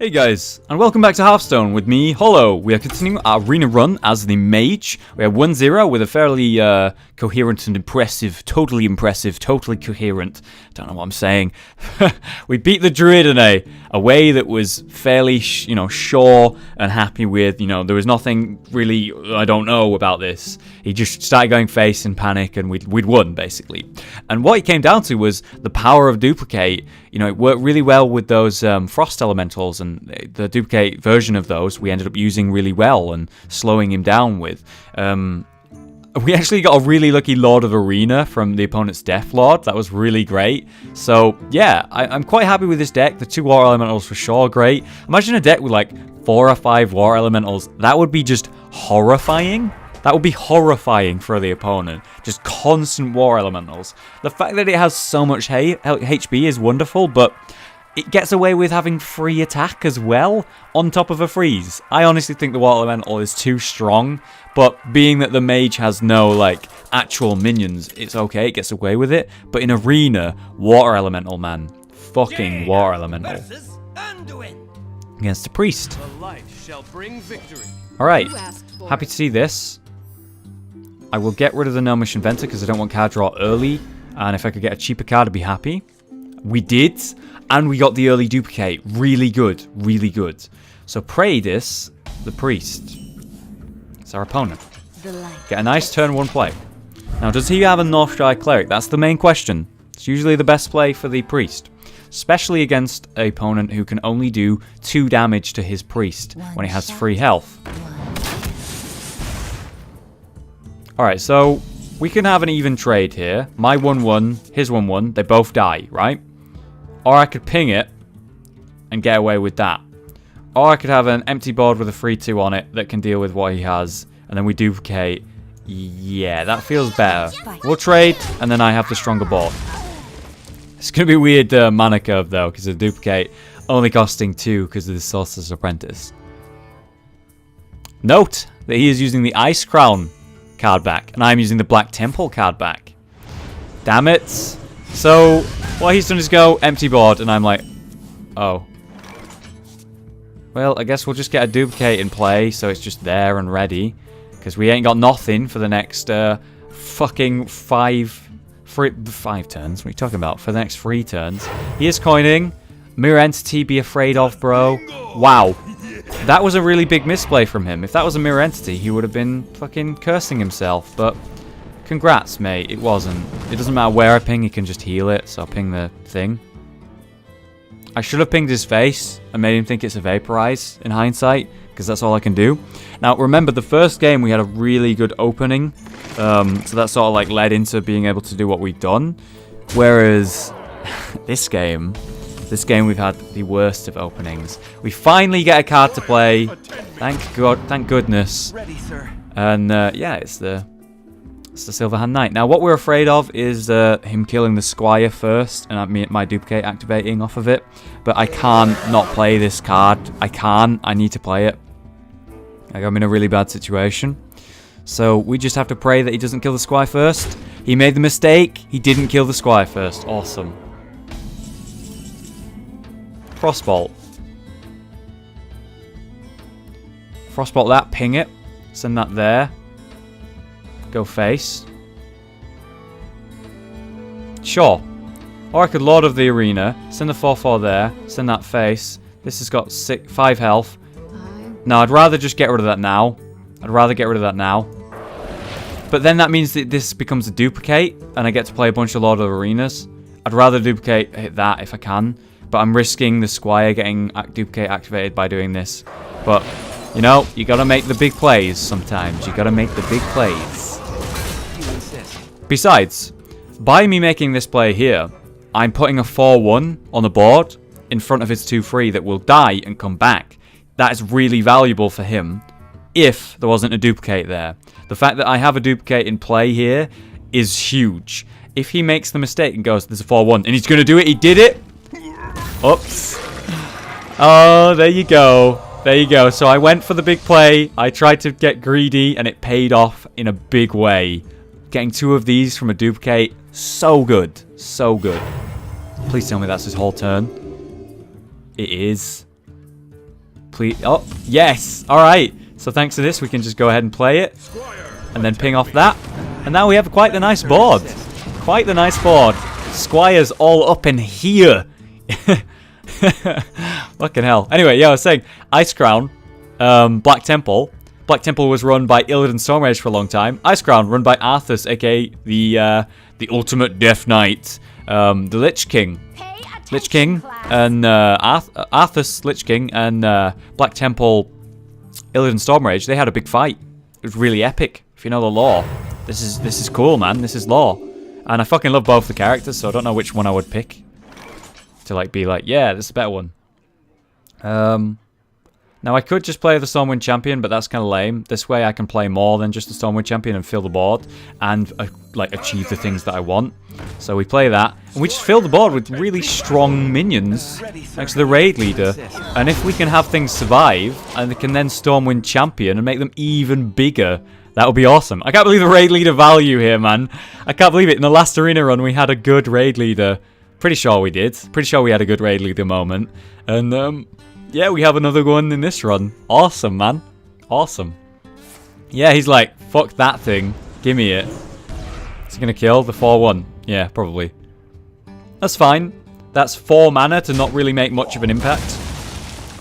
Hey guys, and welcome back to Hearthstone with me, Hollow. We are continuing our arena run as the Mage. We are 1-0 with a fairly coherent and impressive, totally coherent, don't know what I'm saying. We beat the Druid in a way that was fairly, sure and happy with. There was nothing really, I don't know about this. He just started going face in panic and we'd won, basically. And what it came down to was the power of Duplicate. It worked really well with those Frost Elementals, and the Duplicate version of those we ended up using really well and slowing him down with. We actually got a really lucky Lord of Arena from the opponent's Death Lord. That was really great. So, yeah, I'm quite happy with this deck. The 2 War Elementals for sure, great. Imagine a deck with like 4 or 5 War Elementals. That would be just horrifying. That would be horrifying for the opponent. Just constant War Elementals. The fact that it has so much HP is wonderful, but it gets away with having free attack as well, on top of a freeze. I honestly think the Water Elemental is too strong, but being that the Mage has no, actual minions, it's okay, it gets away with it. But in Arena, Water Elemental, man. Fucking Water Elemental. Against the Priest. Alright, happy to see this. I will get rid of the Gnomish Inventor because I don't want card draw early, and if I could get a cheaper card, I'd be happy. We did, and we got the early Duplicate. Really good, really good. So pray this, the Priest. It's our opponent. Get a nice turn 1 play. Now, does he have a Northshire Cleric? That's the main question. It's usually the best play for the Priest, especially against an opponent who can only do 2 damage to his Priest when he has free health. Alright, so we can have an even trade here. My 1-1, his 1-1, they both die, right? Or I could ping it and get away with that. Or I could have an empty board with a 3-2 on it that can deal with what he has, and then we duplicate. Yeah, that feels better. We'll trade, and then I have the stronger board. It's going to be a weird mana curve, though, because of the duplicate only costing 2 because of the Sorcerer's Apprentice. Note that he is using the Ice Crown card back, and I'm using the Black Temple card back. Damn it. So, what he's done is go empty board, and I'm like, oh. Well, I guess we'll just get a duplicate in play, so it's just there and ready, because we ain't got nothing for the next fucking 5 turns. What are you talking about? For the next 3 turns. He is coining. Mirror Entity, be afraid of, bro. Wow. That was a really big misplay from him. If that was a Mirror Entity, he would have been fucking cursing himself. But congrats, mate. It wasn't. It doesn't matter where I ping, he can just heal it. So I'll ping the thing. I should have pinged his face and made him think it's a Vaporize in hindsight, because that's all I can do. Now, remember, the first game we had a really good opening. So that sort of led into being able to do what we've done. Whereas this game we've had the worst of openings. We finally get a card to play. Thank God, thank goodness. And yeah, it's the Silverhand Knight. Now, what we're afraid of is him killing the Squire first, and my duplicate activating off of it. But I can't not play this card. I can't. I need to play it. I'm in a really bad situation. So we just have to pray that he doesn't kill the Squire first. He made the mistake. He didn't kill the Squire first. Awesome. Frostbolt. Frostbolt that, ping it. Send that there. Go face. Sure. Or I could Lord of the Arena. Send the 4-4 there. Send that face. This has got 5 health. No, I'd rather just get rid of that now. But then that means that this becomes a duplicate, and I get to play a bunch of Lord of Arenas. I'd rather hit that if I can. But I'm risking the Squire getting duplicate activated by doing this. But, you gotta make the big plays sometimes. You gotta make the big plays. Besides, by me making this play here, I'm putting a 4-1 on the board in front of his 2-3 that will die and come back. That is really valuable for him if there wasn't a duplicate there. The fact that I have a duplicate in play here is huge. If he makes the mistake and goes, there's a 4-1, and he's gonna do it, he did it! Oops. Oh, there you go. There you go. So I went for the big play. I tried to get greedy, and it paid off in a big way. Getting 2 of these from a duplicate, so good. So good. Please tell me that's his whole turn. It is. Please. Oh, yes. All right. So thanks to this, we can just go ahead and play it. And then ping off that. And now we have quite the nice board. Quite the nice board. Squires all up in here. Fucking hell. Anyway, yeah, I was saying, Ice Crown, Black Temple. Black Temple was run by Illidan Stormrage for a long time. Ice Crown, run by Arthas, aka the ultimate Death Knight. The Lich King. Lich King and Arthas, Lich King, and Black Temple, Illidan Stormrage, they had a big fight. It was really epic, if you know the lore. This is cool, man. This is lore. And I fucking love both the characters, so I don't know which one I would pick. To like be like, yeah, this is a better one. Now I could just play the Stormwind Champion, but that's kind of lame. This way I can play more than just the Stormwind Champion and fill the board and like achieve the things that I want. So we play that, and we just fill the board with really strong minions next to the raid leader. And if we can have things survive, and they can then Stormwind Champion and make them even bigger, that would be awesome. I can't believe the raid leader value here, man. I can't believe it. In the last arena run, we had a good raid leader. Pretty sure we did. Pretty sure we had a good raid leader moment. And yeah, we have another one in this run. Awesome, man. Awesome. Yeah, he's like, fuck that thing. Give me it. Is he going to kill the 4-1? Yeah, probably. That's fine. That's 4 mana to not really make much of an impact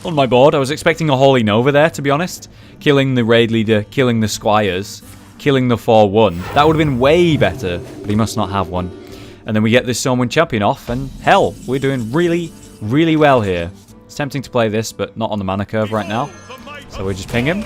on my board. I was expecting a Holy Nova there, to be honest. Killing the raid leader, killing the squires, killing the 4-1. That would have been way better, but he must not have one. And then we get this Stormwind Champion off, and hell, we're doing really, really well here. It's tempting to play this, but not on the mana curve right now. So we just ping him.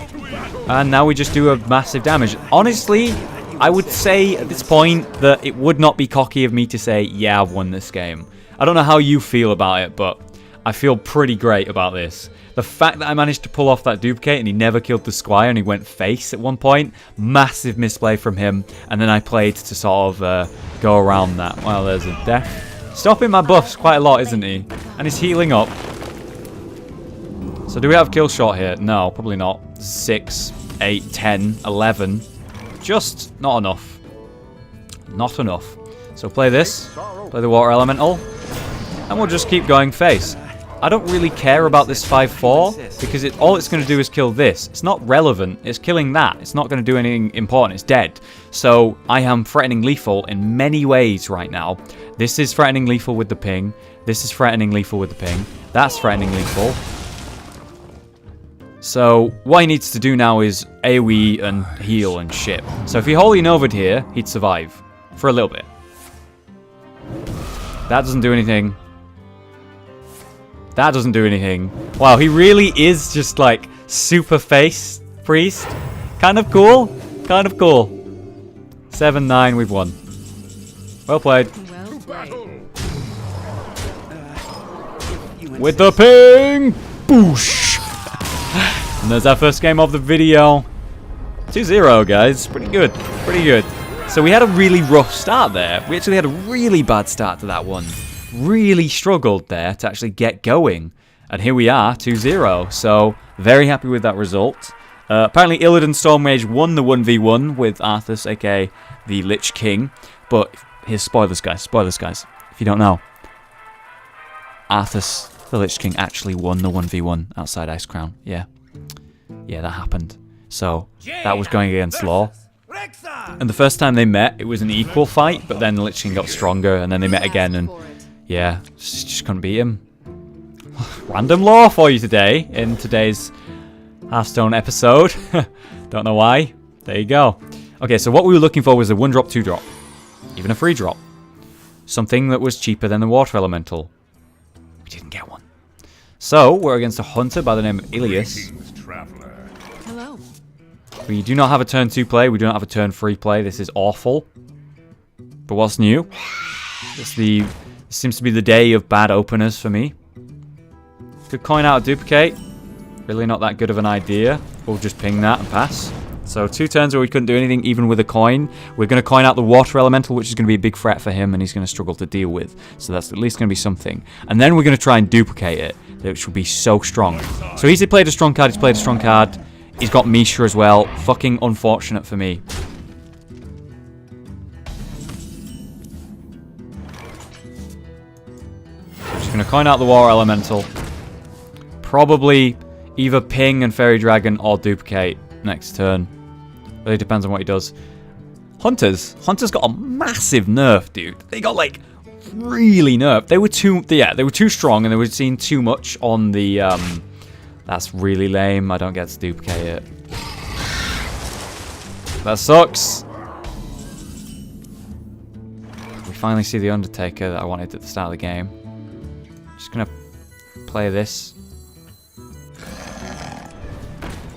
And now we just do a massive damage. Honestly, I would say at this point that it would not be cocky of me to say, yeah, I've won this game. I don't know how you feel about it, but I feel pretty great about this. The fact that I managed to pull off that duplicate and he never killed the squire and he went face at one point, massive misplay from him. And then I played to sort of go around that. Well, there's a death. Stopping my buffs quite a lot, isn't he? And he's healing up. So do we have kill shot here? No, probably not. 6, 8, 10, 11. Just not enough. Not enough. So play this. Play the water elemental. And we'll just keep going face. I don't really care about this 5-4 because all it's going to do is kill this. It's not relevant. It's killing that. It's not going to do anything important. It's dead. So I am threatening lethal in many ways right now. This is threatening lethal with the ping. This is threatening lethal with the ping. That's threatening lethal. So what he needs to do now is AoE and heal and shit. So if he Holy Nova'd here, he'd survive for a little bit. That doesn't do anything. That doesn't do anything. Wow, he really is just like super face priest. Kind of cool. Kind of cool. 7-9, we've won. Well played. Well played. With the ping! Boosh! And there's our first game of the video. 2-0, guys. Pretty good. Pretty good. So we had a really rough start there. We actually had a really bad start to that one. Really struggled there to actually get going. And here we are, 2-0. So, very happy with that result. Apparently, Illidan Stormrage won the 1v1 with Arthas, aka the Lich King. But, here's spoilers, guys. Spoilers, guys. If you don't know. Arthas, the Lich King, actually won the 1v1 outside Ice Crown. Yeah. Yeah, that happened. So, that was going against law. And the first time they met, it was an equal fight, but then the Lich King got stronger, and then they met again, and yeah, just couldn't beat him. Random lore for you today, in today's Hearthstone episode. Don't know why. There you go. Okay, so what we were looking for was a 1-drop, 2-drop. Even a 3-drop. Something that was cheaper than the Water Elemental. We didn't get one. So, we're against a hunter by the name of Ilias. Hello. We do not have a turn 2 play. We do not have a turn 3 play. This is awful. But what's new? This seems to be the day of bad openers for me. Could coin out a duplicate. Really not that good of an idea. We'll just ping that and pass. So 2 turns where we couldn't do anything even with a coin. We're going to coin out the Water Elemental, which is going to be a big threat for him and he's going to struggle to deal with. So that's at least going to be something. And then we're going to try and duplicate it, which will be so strong. So he's played a strong card. He's played a strong card. He's got Mishra as well. Fucking unfortunate for me. Just going to coin out the Water Elemental. Probably, either ping and fairy dragon or duplicate next turn. Really depends on what he does. Hunters got a massive nerf, dude. They got like really nerfed. They were too strong and they were seeing too much on the that's really lame. I don't get to duplicate it. That sucks. We finally see the Undertaker that I wanted at the start of the game. Just gonna play this.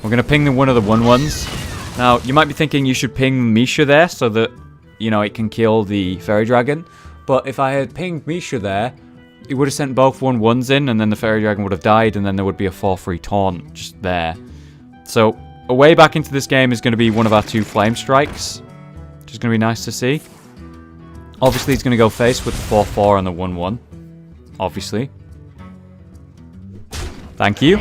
We're gonna ping one of the 1/1s. Now, you might be thinking you should ping Misha there so that, you know, it can kill the Fairy Dragon. But if I had pinged Misha there, it would have sent both 1/1s in, and then the Fairy Dragon would have died, and then there would be a 4-3 taunt just there. So, a way back into this game is going to be one of our 2 Flame Strikes, which is going to be nice to see. Obviously, he's going to go face with the 4-4 and the 1-1. Obviously. Thank you.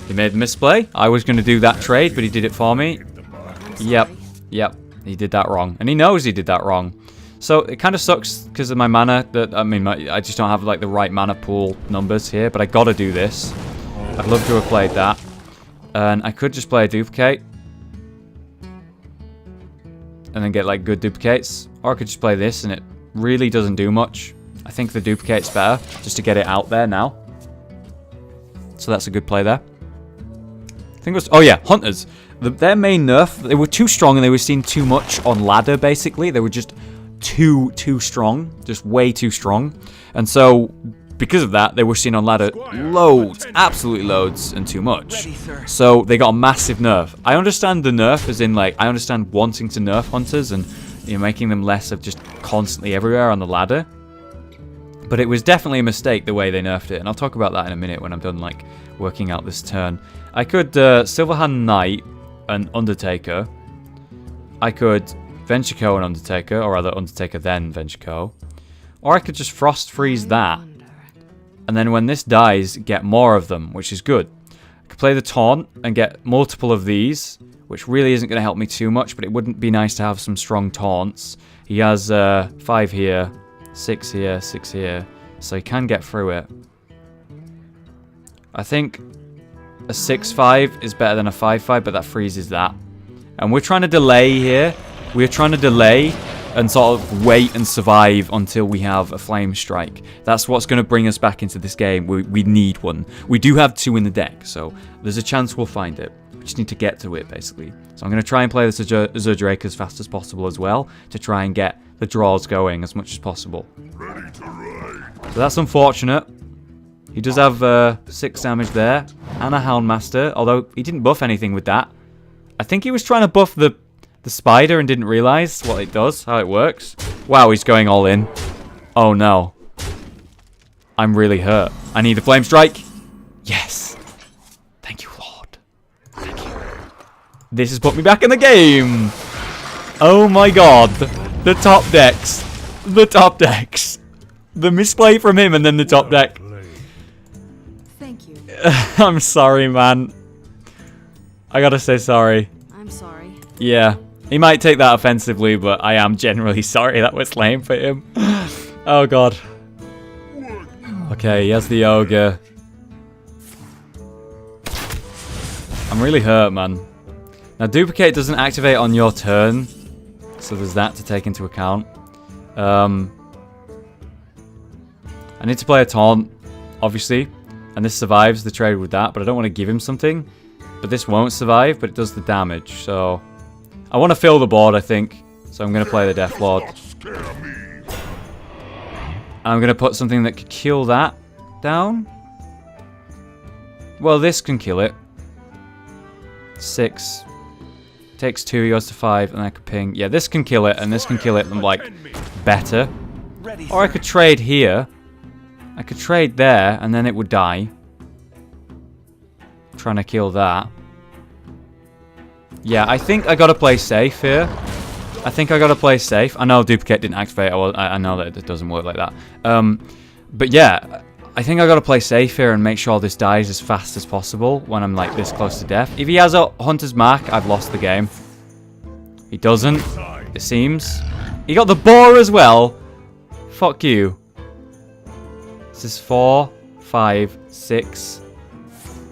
He made the misplay. I was going to do that trade, but he did it for me. Yep. He did that wrong. And he knows he did that wrong. So it kind of sucks because of my mana. I just don't have like the right mana pool numbers here, but I got to do this. I'd love to have played that. And I could just play a duplicate. And then get like good duplicates. Or I could just play this and it really doesn't do much. I think the duplicate's better just to get it out there now. So that's a good play there. I think it was, oh yeah, Hunters. Their main nerf, they were too strong and they were seeing too much on ladder, basically. They were just too strong. Just way too strong. And so, because of that, they were seen on ladder loads, absolutely loads, and too much. So, they got a massive nerf. I understand the nerf as in, like, I understand wanting to nerf Hunters and, you know, making them less of just constantly everywhere on the ladder. But it was definitely a mistake the way they nerfed it, and I'll talk about that in a minute when I'm done, like, working out this turn. I could Silverhand Knight and Undertaker. I could Venture Co and Undertaker, or rather Undertaker then Venture Co. Or I could just Frost Freeze that. And then when this dies, get more of them, which is good. I could play the Taunt and get multiple of these, which really isn't going to help me too much, but it wouldn't be nice to have some strong taunts. He has 5 here, 6 here, 6 here, so he can get through it. I think a 6-5 is better than a 5-5, but that freezes that. And we're trying to delay here. We're trying to delay and sort of wait and survive until we have a Flame Strike. That's what's going to bring us back into this game. We need one. We do have 2 in the deck, so there's a chance we'll find it. We just need to get to it, basically. So I'm going to try and play this Azure Drake as fast as possible as well, to try and get the draws going as much as possible. So that's unfortunate. He does have 6 damage there, and a Houndmaster, although he didn't buff anything with that. I think he was trying to buff the spider and didn't realize what it does, how it works. Wow, he's going all in. Oh no. I'm really hurt. I need a Flame Strike. Yes. Thank you, Lord. Thank you. This has put me back in the game. Oh my god. The top decks. The top decks. The misplay from him and then the top deck. Thank you. I'm sorry, man. I gotta say sorry. I'm sorry. Yeah. He might take that offensively, but I am generally sorry that was lame for him. Oh god. Okay, he has the Ogre. I'm really hurt, man. Now, Duplicate doesn't activate on your turn, so there's that to take into account. I need to play a Taunt, obviously, and this survives the trade with that, but I don't want to give him something. But this won't survive, but it does the damage, so... I want to fill the board, I think, so I'm going to play the Death Lord. I'm going to put something that could kill that down. Well, this can kill it. 6. Takes 2, he goes to 5, and I could ping. Yeah, this can kill it, and this can kill it, like, better. Or I could trade here. I could trade there, and then it would die. Trying to kill that. Yeah, I think I gotta play safe here. I think I gotta play safe. I know Duplicate didn't activate. I know that it doesn't work like that. But yeah, I think I gotta play safe here and make sure this dies as fast as possible when I'm like this close to death. If he has a Hunter's Mark, I've lost the game. He doesn't, it seems. He got the boar as well. Fuck you. This is 4, 5, 6.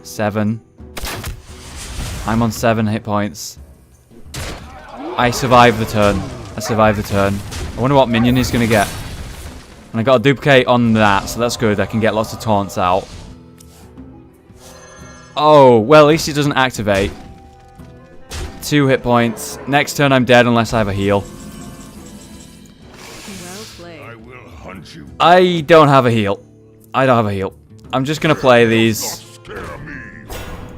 7. I'm on 7 hit points. I survived the turn. I wonder what minion he's going to get. And I got a duplicate on that, so that's good. I can get lots of taunts out. Oh, well, at least it doesn't activate. 2 hit points. Next turn I'm dead unless I have a heal. Well played. I will hunt you. I don't have a heal. I'm just going to play these. Scare me.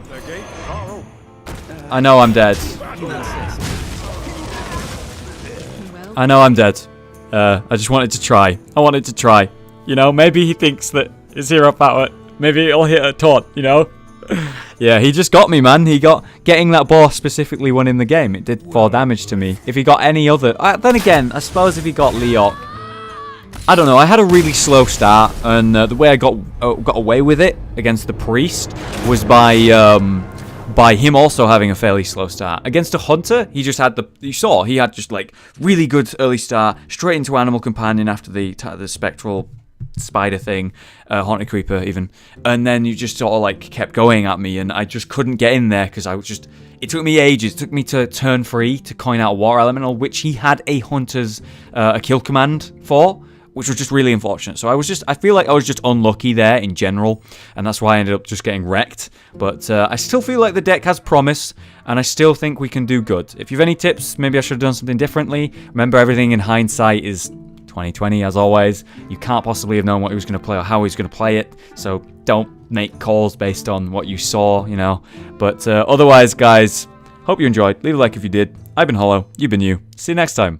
The gate are open. I know I'm dead. Well, I know I'm dead. I just wanted to try. You know, maybe he thinks that his hero power, maybe it'll hit a taunt, you know? Yeah, he just got me, man. Getting that boss specifically won him the game. It did 4 damage to me. If he got any other... then again, I suppose if he got Leok... I don't know, I had a really slow start, and the way I got away with it against the priest was by him also having a fairly slow start. Against a hunter, he just had he had just like really good early start, straight into Animal Companion after the spectral spider thing, Haunted Creeper even, and then you just sort of like kept going at me, and I just couldn't get in there because it took me ages. It took me to turn 3 to coin out Water Elemental, which he had a hunter's a kill command for, which was just really unfortunate. So I feel like I was just unlucky there in general, and that's why I ended up just getting wrecked. But I still feel like the deck has promise, and I still think we can do good. If you have any tips, maybe I should have done something differently. Remember, everything in hindsight is 2020, as always. You can't possibly have known what he was going to play or how he was going to play it, so don't make calls based on what you saw, you know. But otherwise, guys, hope you enjoyed. Leave a like if you did. I've been Hollow, you've been you. See you next time.